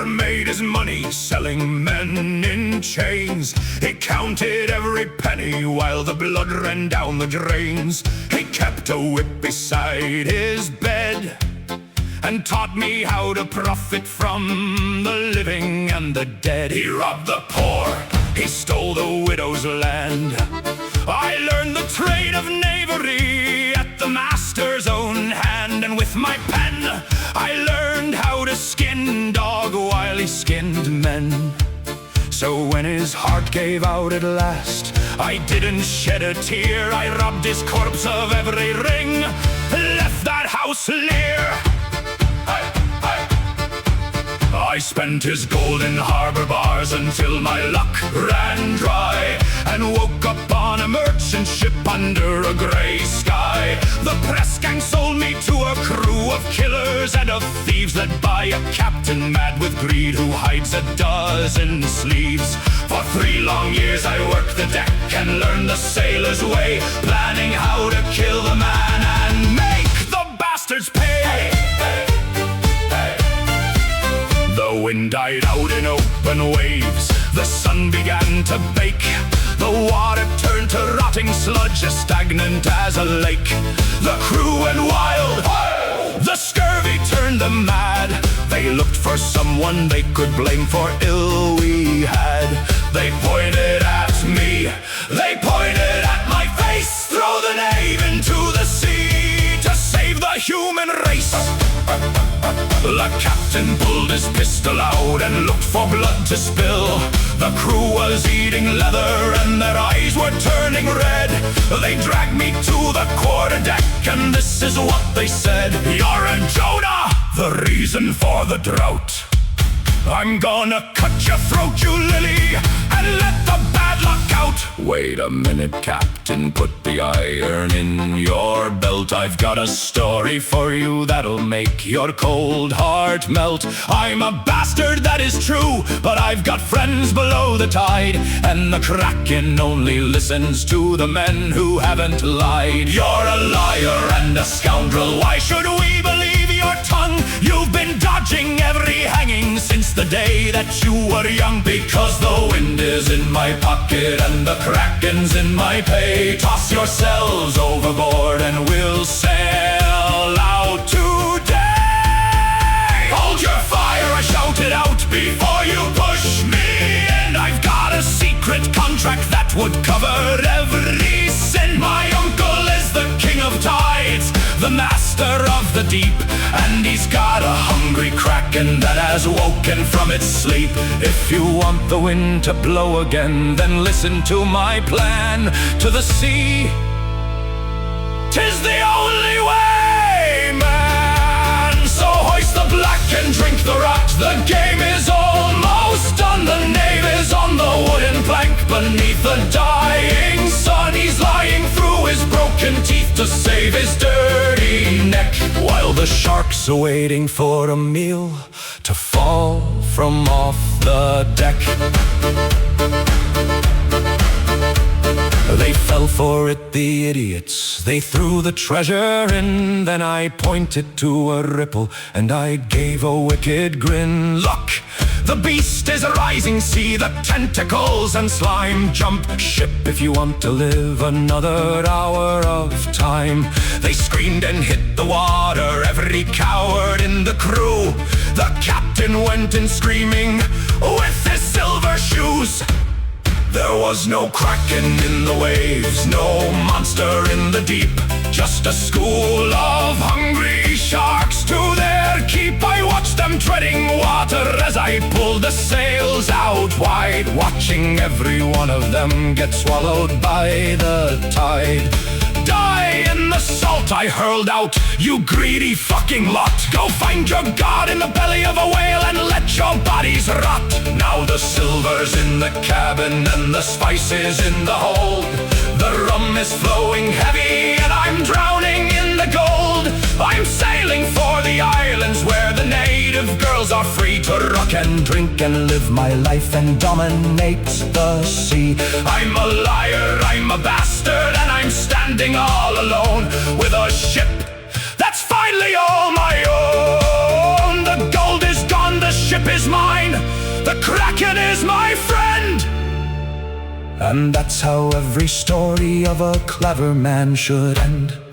never made his money selling men in chains. He counted every penny while the blood ran down the drains. He kept a whip beside his bed and taught me how to profit from the living and the dead. He robbed the poor, he stole the widow's land. I learned the trade of knavery at the master's own hand, and with my pen I learned how to skin dog while he skinned men. So when his heart gave out at last, I didn't shed a tear. I robbed his corpse of every ring, left that house leer. I spent his gold in harbor bars until my luck ran dry, and woke up on a merchant ship under a gray sky. The press gang sold me to a crew of killers and of thieves, led by a captain mad with greed who hides a dozen sleeves. For 3 long years I worked the deck and learned the sailor's way, planning how to kill the man and make the bastards pay. The wind died out in open waves, the sun began to bake. The water turned to rotting sludge, as stagnant as a lake. The crew went wild, the scurvy turned them mad. They looked for someone they could blame for ill we had. They pointed at me, they pointed at my face. Throw the knave into the sea to save the human race. The captain pulled his pistol out and looked for blood to spill. The crew was eating leather and their eyes were turning red. They dragged me to the quarterdeck and this is what they said: "You're a Jonah, the reason for the drought. I'm gonna cut your throat, you lily, and let the bad luck out." "Wait a minute, Captain, put the iron in your belt. I've got a story for you that'll make your cold heart melt. I'm a bastard, that is true, but I've got friends below the tide, and the kraken only listens to the men who haven't lied. You're a liar and a scoundrel, why should we believe your tongue? You've been dodging every hanging since the day that you were young. Because the wind is in my pocket and the kraken's in my pay. Toss yourselves overboard and we'll sail out today. Hold your fire, I shouted out, before you push me in. I've got a secret contract that would cover every sin. My uncle is the king of tides, the master of the deep, and he's got a hungry kraken that has woken from its sleep. If you want the wind to blow again, then listen to my plan. To the sea, 'tis the only way, man. So hoist the black and drink the rot. The game is almost done. The knave is on the wooden plank beneath the dying sun. He's lying through his broken teeth to save his dirty neck, while the sharks are waiting for a meal to fall from off the deck. They fell for it, the idiots. They threw the treasure in. Then I pointed to a ripple and I gave a wicked grin. Look, the beast is a rising sea, the tentacles and slime. Jump ship if you want to live another hour of time. They screamed and hit the water, every coward in the crew. The captain went in screaming with his silver shoes. There was no kraken in the waves, no monster in the deep, just a school of hungry sharks to their keep. I watched them treading water as I pulled the sails out wide, watching every one of them get swallowed by the tide. Die in the salt, I hurled out, you greedy fucking lot. Go find your god in the belly of a whale and let your bodies rot. Now the silver's in the cabin and the spices in the hold. The rum is flowing heavy and I'm drowning in the gold. I'm sailing for the islands where the native girls are free to rock and drink and live my life and dominate the sea. I'm a liar, I'm a bastard, and I'm standing all alone with a ship that's finally all my own. The gold is gone, the ship ship is mine, the kraken is my friend. And that's how every story of a clever man should end.